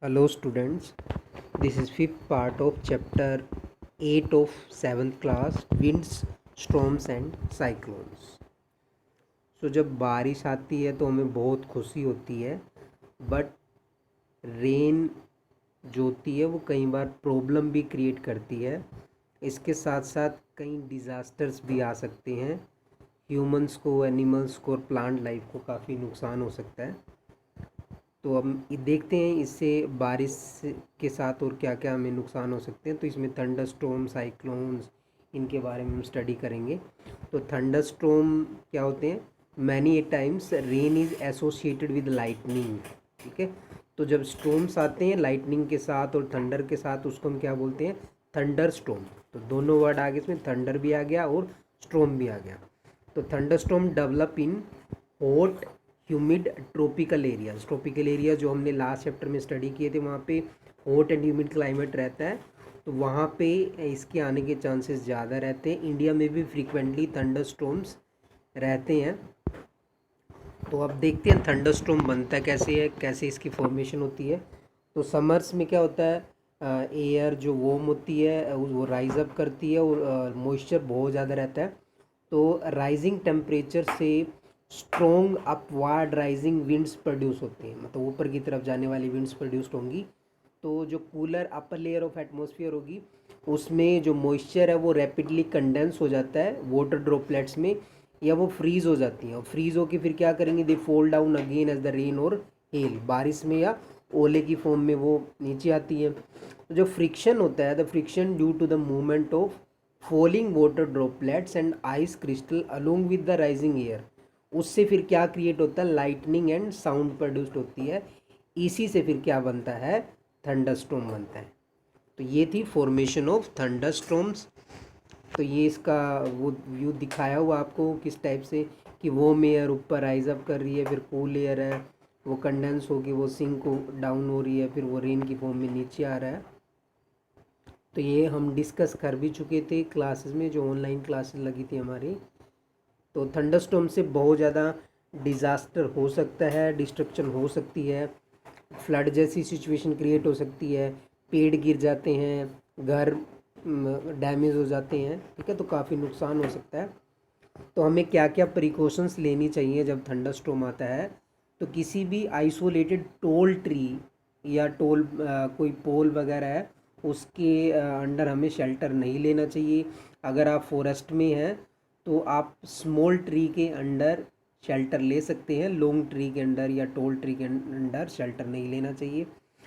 Hello students, this is fifth part of chapter 8 of 7th class winds, storms and cyclones. So जब बारिश आती है तो हमें बहुत खुशी होती है, बट रेन जो होती है वो कई बार प्रॉब्लम भी क्रिएट करती है। इसके साथ साथ कई डिज़ास्टर्स भी आ सकते हैं। ह्यूमंस को, एनिमल्स को और प्लांट लाइफ को काफ़ी नुकसान हो सकता है। तो हम देखते हैं इससे बारिश के साथ और क्या क्या हमें नुकसान हो सकते हैं। तो इसमें थंडर स्टॉर्म, साइक्लोन्स, इनके बारे में हम स्टडी करेंगे। तो थंडर स्टॉर्म क्या होते हैं? Many a times rain is associated with lightning. ठीक है, तो जब स्टॉर्म्स आते हैं लाइटनिंग के साथ और थंडर के साथ, उसको हम क्या बोलते हैं? Thunder storm. तो दोनों वर्ड आगे, इसमें थंडर भी आ गया और स्टॉर्म भी आ गया। तो thunder storm develop in hot humid tropical area जो हमने लास्ट चैप्टर में स्टडी किए थे, वहाँ पे हॉट एंड ह्यूमिड क्लाइमेट रहता है, तो वहाँ पे इसके आने के चांसेस ज़्यादा रहते हैं। इंडिया में भी फ्रीक्वेंटली थंडर स्टॉर्म्स रहते हैं। तो अब देखते हैं थंडर स्टॉर्म बनता कैसे है, कैसे इसकी फॉर्मेशन होती है। तो समर्स में क्या होता है? एयर जो वार्म होती है वो राइज अप करती है और मॉइस्चर बहुत ज़्यादा रहता है। तो राइजिंग टेम्परेचर से strong upward rising winds produce होते हैं, मतलब ऊपर की तरफ जाने वाली विंड्स प्रोड्यूस्ड होंगी। तो जो cooler upper layer of atmosphere होगी, उसमें जो मॉइस्चर है वो रैपिडली कंडेंस हो जाता है वाटर ड्रॉपलेट्स में, या वो फ्रीज हो जाती हैं। और फ्रीज होके फिर क्या करेंगे? They fall down again as the rain और हेल, बारिश में या ओले की फॉर्म में वो नीचे आती है। तो जो फ्रिक्शन होता है, the friction due to the movement of falling water droplets and ice crystal along with the rising air, उससे फिर क्या क्रिएट होता है? लाइटनिंग एंड साउंड प्रोड्यूस्ड होती है। इसी से फिर क्या बनता है? थंडरस्टॉर्म बनता है। तो ये थी फॉर्मेशन ऑफ थंडरस्टॉर्म्स। तो ये इसका वो व्यू दिखाया हुआ आपको किस टाइप से, कि वो एयर ऊपर राइज अप कर रही है, फिर कूल एयर है वो कंडेंस होगी, वो सिंक डाउन हो रही है, फिर वो रेन की फॉर्म में नीचे आ रहा है। तो ये हम डिस्कस कर भी चुके थे क्लासेस में, जो ऑनलाइन क्लासेस लगी थी हमारी। तो थंडरस्टॉर्म से बहुत ज़्यादा डिज़ास्टर हो सकता है, डिस्ट्रक्शन हो सकती है, फ्लड जैसी सिचुएशन क्रिएट हो सकती है, पेड़ गिर जाते हैं, घर डैमेज हो जाते हैं। ठीक है, तो काफ़ी नुकसान हो सकता है। तो हमें क्या क्या प्रिकॉशंस लेनी चाहिए जब थंडरस्टॉर्म आता है? तो किसी भी आइसोलेटेड टोल ट्री या कोई पोल वगैरह है, उसके अंडर हमें शेल्टर नहीं लेना चाहिए। अगर आप फॉरेस्ट में हैं तो आप स्मॉल ट्री के अंडर शेल्टर ले सकते हैं, लॉन्ग ट्री के अंडर या टोल ट्री के अंडर शेल्टर नहीं लेना चाहिए,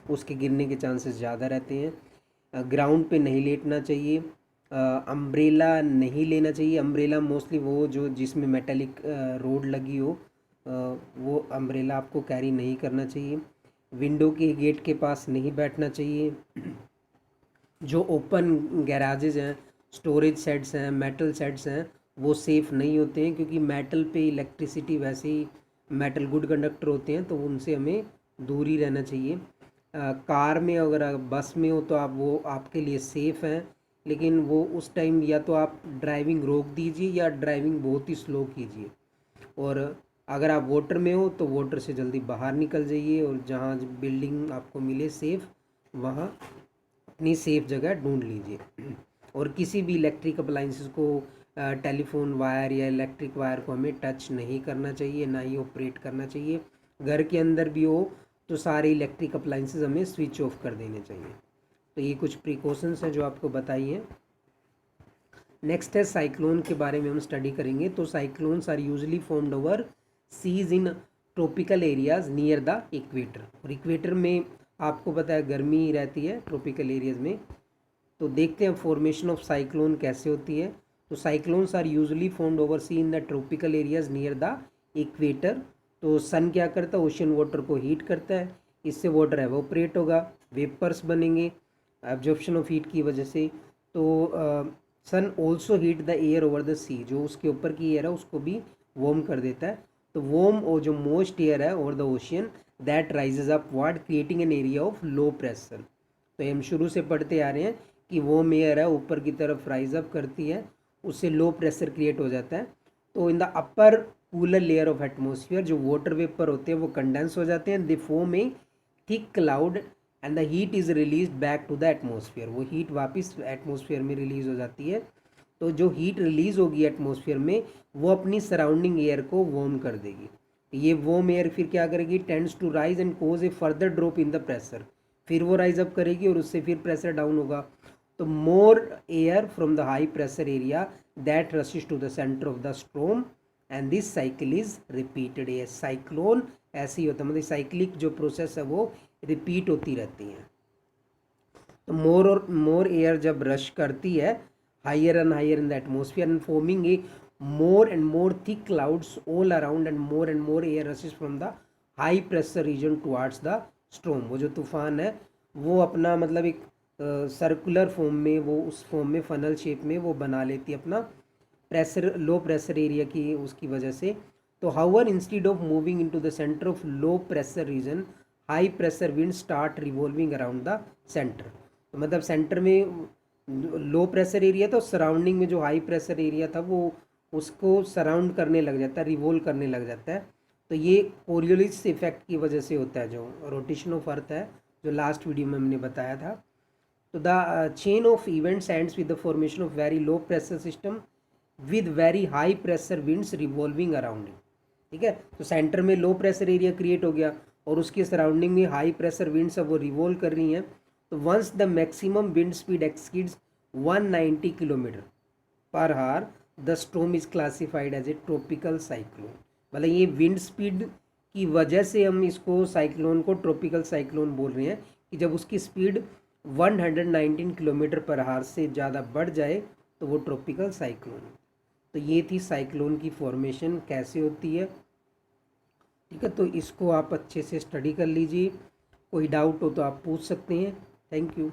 उसके गिरने के चांसेस ज़्यादा रहते हैं। ग्राउंड पे नहीं लेटना चाहिए। अम्ब्रेला नहीं लेना चाहिए। अम्ब्रेला मोस्टली वो जो जिसमें मेटेलिक रोड लगी हो, वो अम्ब्रेला आपको कैरी नहीं करना चाहिए। विंडो के गेट के पास नहीं बैठना चाहिए। जो ओपन गैराजेज हैं, स्टोरेज शेड्स हैं, मेटल शेड्स हैं, वो सेफ़ नहीं होते हैं, क्योंकि मेटल पे इलेक्ट्रिसिटी, वैसे ही मेटल गुड कंडक्टर होते हैं, तो उनसे हमें दूर ही रहना चाहिए। कार में, अगर आप बस में हो तो आप वो आपके लिए सेफ़ हैं, लेकिन वो उस टाइम या तो आप ड्राइविंग रोक दीजिए या ड्राइविंग बहुत ही स्लो कीजिए। और अगर आप वाटर में हो तो वाटर से जल्दी बाहर निकल जाइए, और जहाँ बिल्डिंग आपको मिले सेफ़, वहाँ अपनी सेफ़ जगह ढूंढ लीजिए। और किसी भी इलेक्ट्रिक अप्लाइंसेस को, टेलीफोन वायर या इलेक्ट्रिक वायर को हमें टच नहीं करना चाहिए, ना ही ऑपरेट करना चाहिए। घर के अंदर भी हो तो सारे इलेक्ट्रिक अप्लाइंसेस हमें स्विच ऑफ कर देने चाहिए। तो ये कुछ प्रिकॉशंस हैं जो आपको बताई हैं। नेक्स्ट है साइक्लोन के बारे में हम स्टडी करेंगे। तो cyclones are usually formed over seas in tropical areas near the equator. और इक्वेटर में आपको पता है गर्मी रहती है ट्रॉपिकल एरियाज में। तो देखते हैं फॉर्मेशन ऑफ साइक्लोन कैसे होती है। तो cyclones are usually formed over sea in the tropical areas near the equator. तो सन क्या करता है? ओशन वाटर को हीट करता है, इससे वाटर एवोपरेट होगा, वेपर्स बनेंगे एब्जॉर्प्शन ऑफ हीट की वजह से। तो sun also heat the air over the sea, जो उसके ऊपर की एयर है उसको भी वार्म कर देता है। तो वार्म और जो मोस्ट एयर है over the ocean, that rises upward creating an area of low pressure. तो हम शुरू से पढ़ते आ रहे हैं कि वार्म एयर है ऊपर की तरफ राइज अप करती है, उससे लो प्रेशर क्रिएट हो जाता है। तो in the upper cooler layer of atmosphere जो वाटर वेपर होते हैं वो कंडेंस हो जाते हैं, they form a thick cloud and the heat is release back to the atmosphere, वो हीट वापस एटमोसफियर में रिलीज हो जाती है। तो जो हीट रिलीज होगी एटमोसफियर में वो अपनी सराउंडिंग एयर को वार्म कर देगी। ये वार्म एयर फिर क्या करेगी, tends to rise and cause a further drop in the pressure, फिर वो राइज अप करेगी और उससे फिर प्रेशर डाउन होगा। तो more air from the high pressure area that rushes to the centre of the storm and this cycle is repeated. ये cyclone ऐसे ही होता है, मतलब साइक्लिक जो प्रोसेस है वो रिपीट होती रहती है। तो मोर एयर जब रश करती है higher and higher in the atmosphere and forming a more and more thick clouds all around and more air rushes from the high pressure region towards the storm। वो जो तूफान है वो अपना मतलब एक सर्कुलर फॉर्म में, वो उस फॉर्म में फनल शेप में वो बना लेती है अपना प्रेशर, लो प्रेशर एरिया की उसकी वजह से। तो however instead of moving into the centre of low pressure region high pressure wind start revolving around the centre. तो मतलब सेंटर में लो प्रेशर एरिया था, सराउंडिंग में जो हाई प्रेशर एरिया था वो उसको सराउंड करने लग जाता है, रिवॉल्व करने लग जाता है। तो ये कोरियोलिस इफेक्ट की वजह से होता है, जो रोटेशन ऑफ अर्थ है जो लास्ट वीडियो में हमने बताया था। तो the chain of events ends with the formation of very low pressure system with very high pressure winds revolving around it. ठीक है, तो सेंटर में लो प्रेशर एरिया क्रिएट हो गया और उसके सराउंडिंग में हाई प्रेशर विंड्स अब वो रिवॉल्व कर रही हैं। तो once the maximum wind speed exceeds 190 kilometre per hour the storm is classified as a tropical cyclone. मतलब ये विंड स्पीड की वजह से हम इसको साइक्लोन को ट्रॉपिकल साइक्लोन बोल रहे हैं कि जब उसकी स्पीड 119 किलोमीटर पर आवर से ज़्यादा बढ़ जाए तो वो ट्रॉपिकल साइक्लोन। तो ये थी साइक्लोन की फॉर्मेशन कैसे होती है। ठीक है, तो इसको आप अच्छे से स्टडी कर लीजिए, कोई डाउट हो तो आप पूछ सकते हैं। Thank you.